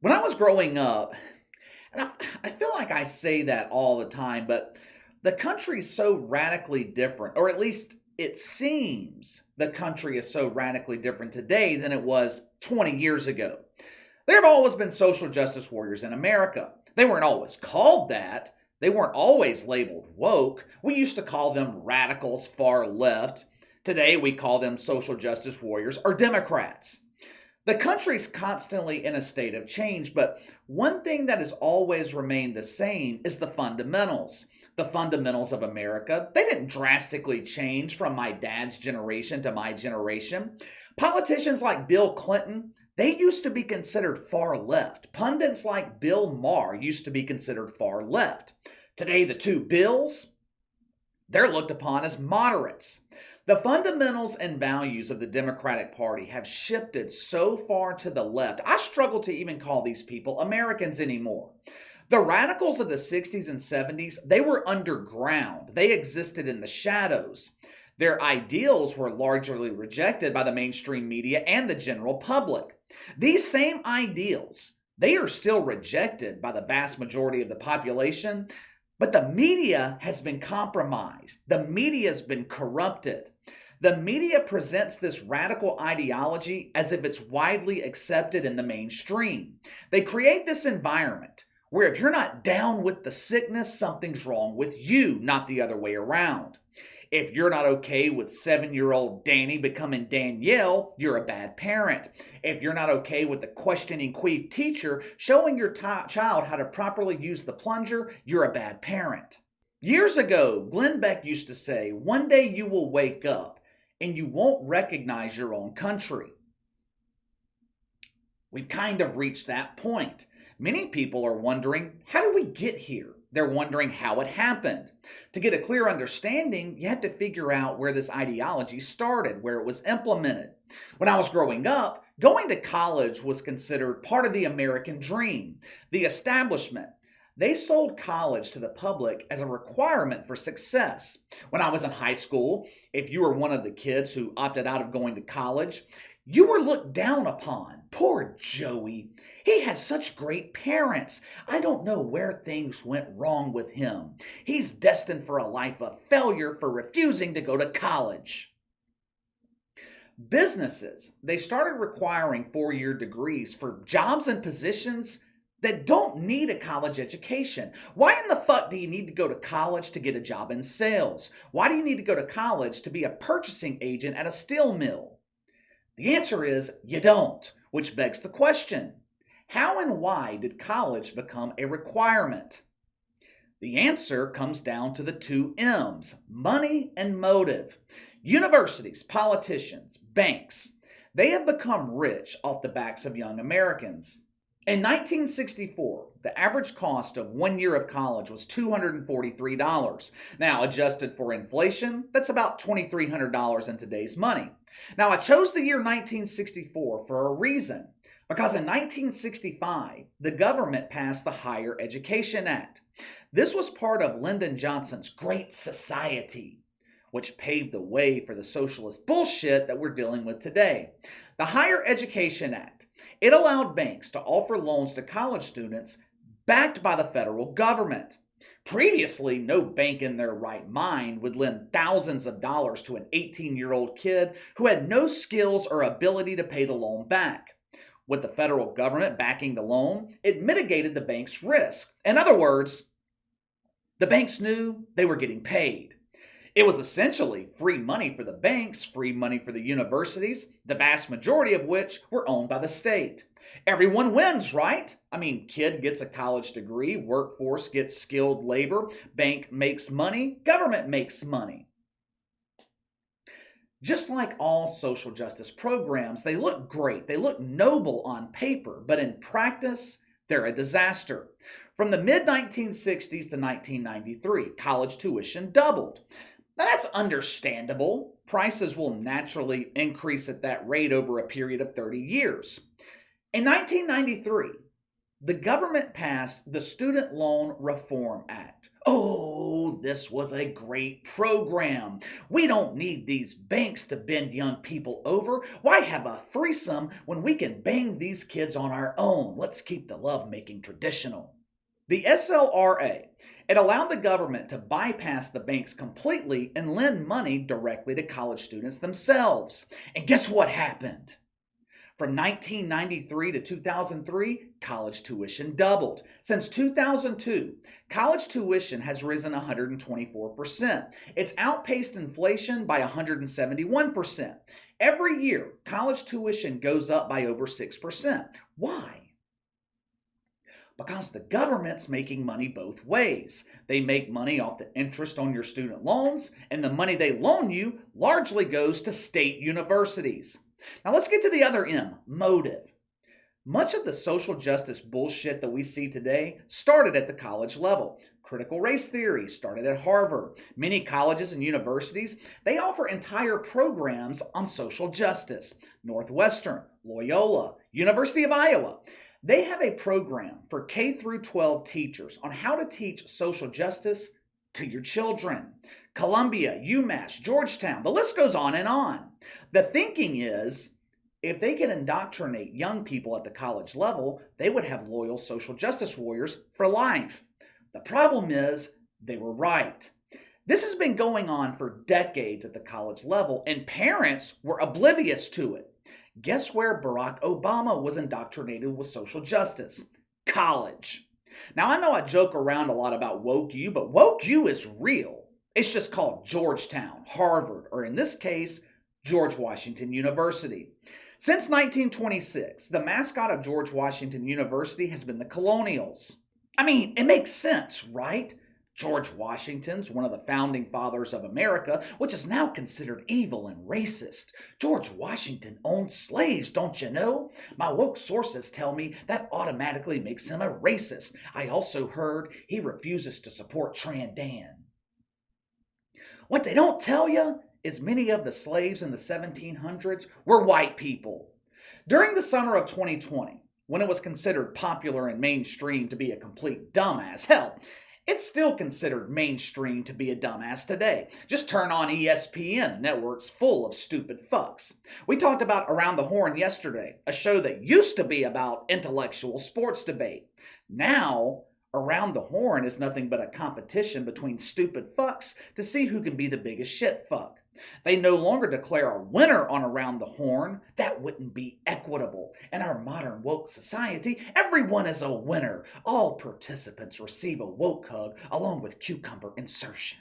When I was growing up, and I feel like I say that all the time, but the country is so radically different, or at least it seems the country is so radically different today than it was 20 years ago. There have always been social justice warriors in America. They weren't always called that. They weren't always labeled woke. We used to call them radicals, far left. Today we call them social justice warriors or Democrats. The country's constantly in a state of change, but one thing that has always remained the same is the fundamentals. The fundamentals of America, they didn't drastically change from my dad's generation to my generation. Politicians like Bill Clinton, they used to be considered far left. Pundits like Bill Maher used to be considered far left. Today, the two Bills, they're looked upon as moderates. The fundamentals and values of the Democratic Party have shifted so far to the left, I struggle to even call these people Americans anymore. The radicals of the 60s and 70s, they were underground. They existed in the shadows. Their ideals were largely rejected by the mainstream media and the general public. These same ideals, they are still rejected by the vast majority of the population, but the media has been compromised. The media has been corrupted. The media presents this radical ideology as if it's widely accepted in the mainstream. They create this environment where if you're not down with the sickness, something's wrong with you, not the other way around. If you're not okay with 7-year-old Danny becoming Danielle, you're a bad parent. If you're not okay with the questioning queef teacher showing your child how to properly use the plunger, you're a bad parent. Years ago, Glenn Beck used to say, one day you will wake up and you won't recognize your own country. We've kind of reached that point. Many people are wondering, how did we get here? They're wondering how it happened. To get a clear understanding, you have to figure out where this ideology started, where it was implemented. When I was growing up, going to college was considered part of the American dream. The establishment, they sold college to the public as a requirement for success. When I was in high school, if you were one of the kids who opted out of going to college, you were looked down upon. Poor Joey. He has such great parents. I don't know where things went wrong with him. He's destined for a life of failure for refusing to go to college. Businesses, they started requiring 4-year degrees for jobs and positions that don't need a college education. Why in the fuck do you need to go to college to get a job in sales? Why do you need to go to college to be a purchasing agent at a steel mill? The answer is you don't, which begs the question, how and why did college become a requirement? The answer comes down to the two M's, money and motive. Universities, politicians, banks, they have become rich off the backs of young Americans. In 1964, the average cost of 1 year of college was $243. Now, adjusted for inflation, that's about $2,300 in today's money. Now, I chose the year 1964 for a reason, because in 1965, the government passed the Higher Education Act. This was part of Lyndon Johnson's Great Society, which paved the way for the socialist bullshit that we're dealing with today. The Higher Education Act, it allowed banks to offer loans to college students backed by the federal government. Previously, no bank in their right mind would lend thousands of dollars to an 18-year-old kid who had no skills or ability to pay the loan back. With the federal government backing the loan, it mitigated the bank's risk. In other words, the banks knew they were getting paid. It was essentially free money for the banks, free money for the universities, the vast majority of which were owned by the state. Everyone wins, right? I mean, kid gets a college degree, workforce gets skilled labor, bank makes money, government makes money. Just like all social justice programs, they look great, they look noble on paper, but in practice, they're a disaster. From the mid-1960s to 1993, college tuition doubled. Now that's understandable. Prices will naturally increase at that rate over a period of 30 years. In 1993, The government passed the Student Loan Reform Act. Oh, this was a great program. We don't need these banks to bend young people over. Why have a threesome when we can bang these kids on our own? Let's keep the lovemaking traditional. The SLRA, it allowed the government to bypass the banks completely and lend money directly to college students themselves. And guess what happened? From 1993 to 2003, college tuition doubled. Since 2002, college tuition has risen 124%. It's outpaced inflation by 171%. Every year, college tuition goes up by over 6%. Why? Because the government's making money both ways. They make money off the interest on your student loans, and the money they loan you largely goes to state universities. Now let's get to the other M, motive. Much of the social justice bullshit that we see today started at the college level. Critical race theory started at Harvard. Many colleges and universities, they offer entire programs on social justice. Northwestern, Loyola, University of Iowa. They have a program for K through 12 teachers on how to teach social justice to your children. Columbia, UMass, Georgetown, the list goes on and on. The thinking is, if they can indoctrinate young people at the college level, they would have loyal social justice warriors for life. The problem is, they were right. This has been going on for decades at the college level, and parents were oblivious to it. Guess where Barack Obama was indoctrinated with social justice? College. Now, I know I joke around a lot about woke you, but woke you is real. It's just called Georgetown, Harvard, or in this case, George Washington University. Since 1926, the mascot of George Washington University has been the Colonials. I mean, it makes sense, right? George Washington's one of the founding fathers of America, which is now considered evil and racist. George Washington owned slaves, don't you know? My woke sources tell me that automatically makes him a racist. I also heard he refuses to support Tran Dan. What they don't tell you is many of the slaves in the 1700s were white people. During the summer of 2020, when it was considered popular and mainstream to be a complete dumbass, hell, it's still considered mainstream to be a dumbass today. Just turn on ESPN, the network's full of stupid fucks. We talked about Around the Horn yesterday, a show that used to be about intellectual sports debate. Now, Around the Horn is nothing but a competition between stupid fucks to see who can be the biggest shit fuck. They no longer declare a winner on Around the Horn. That wouldn't be equitable. In our modern woke society, everyone is a winner. All participants receive a woke hug along with cucumber insertion.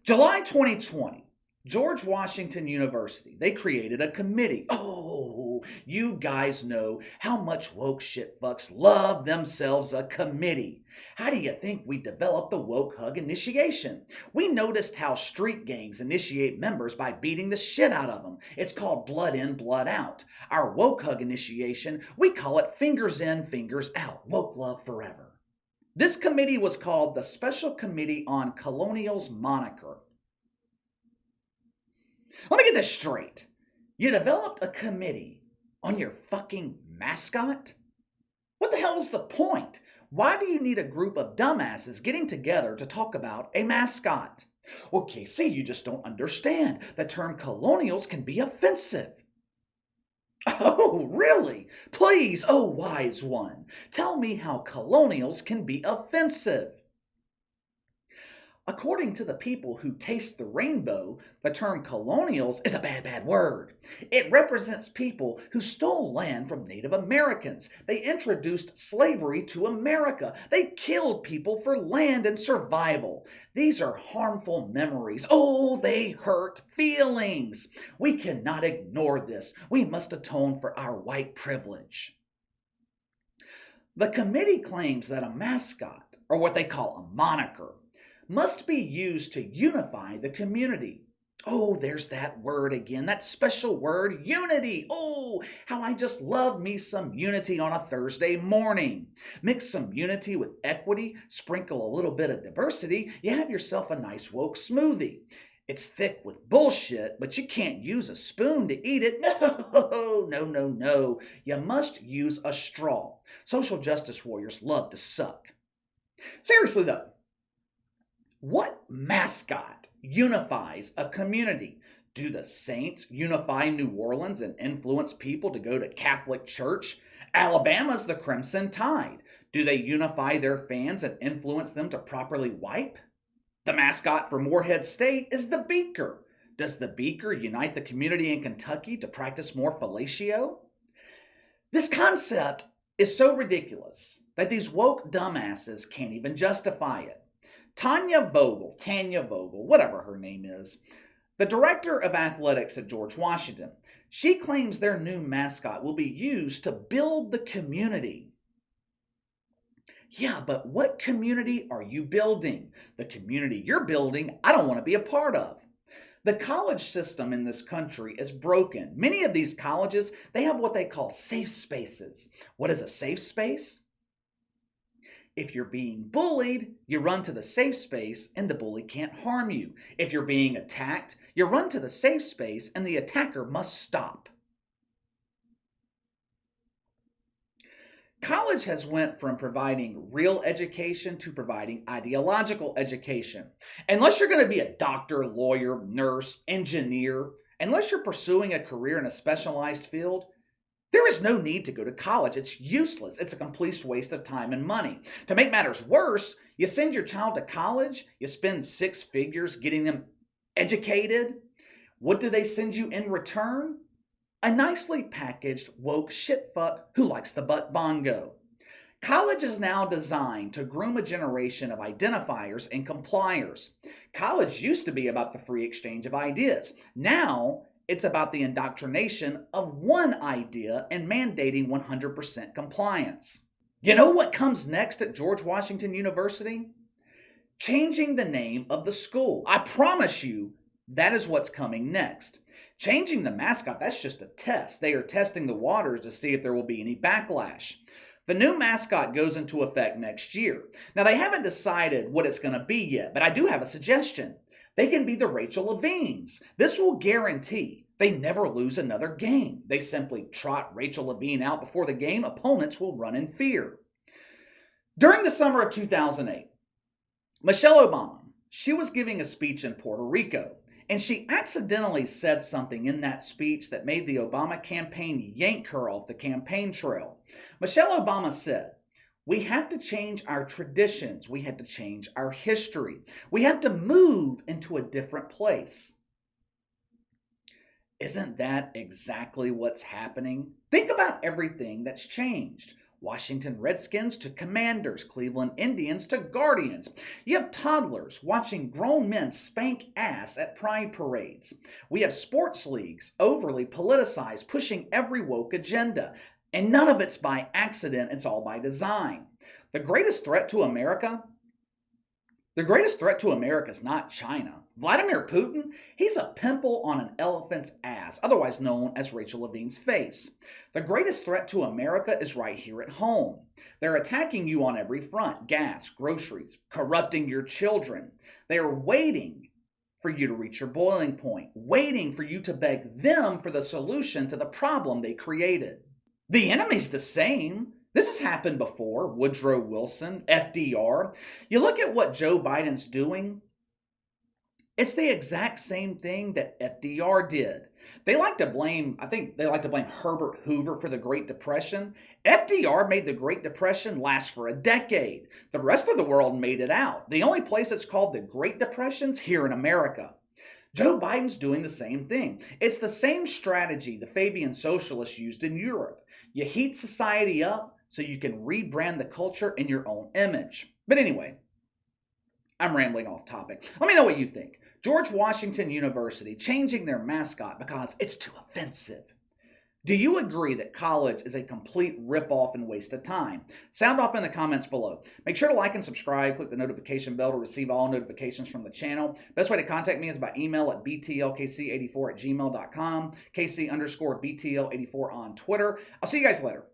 July 2020, George Washington University, they created a committee. Oh, you guys know how much woke shit fucks love themselves a committee. How do you think we developed the woke hug initiation? We noticed how street gangs initiate members by beating the shit out of them. It's called blood in, blood out. Our woke hug initiation, we call it fingers in, fingers out. Woke love forever. This committee was called the Special Committee on Colonials Moniker. Let me get this straight. You developed a committee on your fucking mascot? What the hell is the point? Why do you need a group of dumbasses getting together to talk about a mascot? Well, Casey, you just don't understand. The term colonials can be offensive. Oh, really? Please, oh wise one, tell me how colonials can be offensive. According to the people who taste the rainbow, the term colonials is a bad word. It represents people who stole land from Native Americans. They introduced slavery to America. They killed people for land and survival. These are harmful memories. Oh, they hurt feelings. We cannot ignore this. We must atone for our white privilege. The committee claims that a mascot, or what they call a moniker, must be used to unify the community. Oh, there's that word again, that special word, unity. Oh, how I just love me some unity on a Thursday morning. Mix some unity with equity, sprinkle a little bit of diversity, you have yourself a nice woke smoothie. It's thick with bullshit, but you can't use a spoon to eat it. No, no, no, no. You must use a straw. Social justice warriors love to suck. Seriously, though, what mascot unifies a community? Do the Saints unify New Orleans and influence people to go to Catholic church? Alabama's the Crimson Tide. Do they unify their fans and influence them to properly wipe? The mascot for Morehead State is the Beaker. Does the Beaker unite the community in Kentucky to practice more fellatio? This concept is so ridiculous that these woke dumbasses can't even justify it. Tanya Vogel, whatever her name is, the director of athletics at George Washington, she claims their new mascot will be used to build the community. Yeah, but what community are you building? The community you're building, I don't want to be a part of. The college system in this country is broken. Many of these colleges, they have what they call safe spaces. What is a safe space? If you're being bullied, you run to the safe space and the bully can't harm you. If you're being attacked, you run to the safe space and the attacker must stop. College has went from providing real education to providing ideological education. Unless you're going to be a doctor, lawyer, nurse, engineer, unless you're pursuing a career in a specialized field, there is no need to go to college. It's useless. It's a complete waste of time and money. To make matters worse, you send your child to college, you spend 6 figures getting them educated. What do they send you in return? A nicely packaged woke shitfuck who likes the butt bongo. College is now designed to groom a generation of identifiers and compliers. College used to be about the free exchange of ideas. Now, it's about the indoctrination of one idea and mandating 100% compliance. You know what comes next at George Washington University? Changing the name of the school. I promise you, that is what's coming next. Changing the mascot, that's just a test. They are testing the waters to see if there will be any backlash. The new mascot goes into effect next year. Now, they haven't decided what it's going to be yet, but I do have a suggestion. They can be the Rachel Levines. This will guarantee they never lose another game. They simply trot Rachel Levine out before the game. Opponents will run in fear. During the summer of 2008, Michelle Obama, she was giving a speech in Puerto Rico, and she accidentally said something in that speech that made the Obama campaign yank her off the campaign trail. Michelle Obama said, "We have to change our traditions. We have to change our history. We have to move into a different place." Isn't that exactly what's happening? Think about everything that's changed. Washington Redskins to Commanders, Cleveland Indians to Guardians. You have toddlers watching grown men spank ass at pride parades. We have sports leagues, overly politicized, pushing every woke agenda. And none of it's by accident, it's all by design. The greatest threat to America is not China. Vladimir Putin, he's a pimple on an elephant's ass, otherwise known as Rachel Levine's face. The greatest threat to America is right here at home. They're attacking you on every front: gas, groceries, corrupting your children. They are waiting for you to reach your boiling point, waiting for you to beg them for the solution to the problem they created. The enemy's the same. This has happened before. Woodrow Wilson, FDR. You look at what Joe Biden's doing, it's the exact same thing that FDR did. I think they like to blame Herbert Hoover for the Great Depression. FDR made the Great Depression last for a decade. The rest of the world made it out. The only place it's called the Great Depression's here in America. Joe Biden's doing the same thing. It's the same strategy the Fabian socialists used in Europe. You heat society up so you can rebrand the culture in your own image. But anyway, I'm rambling off topic. Let me know what you think. George Washington University changing their mascot because it's too offensive. Do you agree that college is a complete ripoff and waste of time? Sound off in the comments below. Make sure to like and subscribe. Click the notification bell to receive all notifications from the channel. Best way to contact me is by email at btlkc84@gmail.com, KC_BTL84 on Twitter. I'll see you guys later.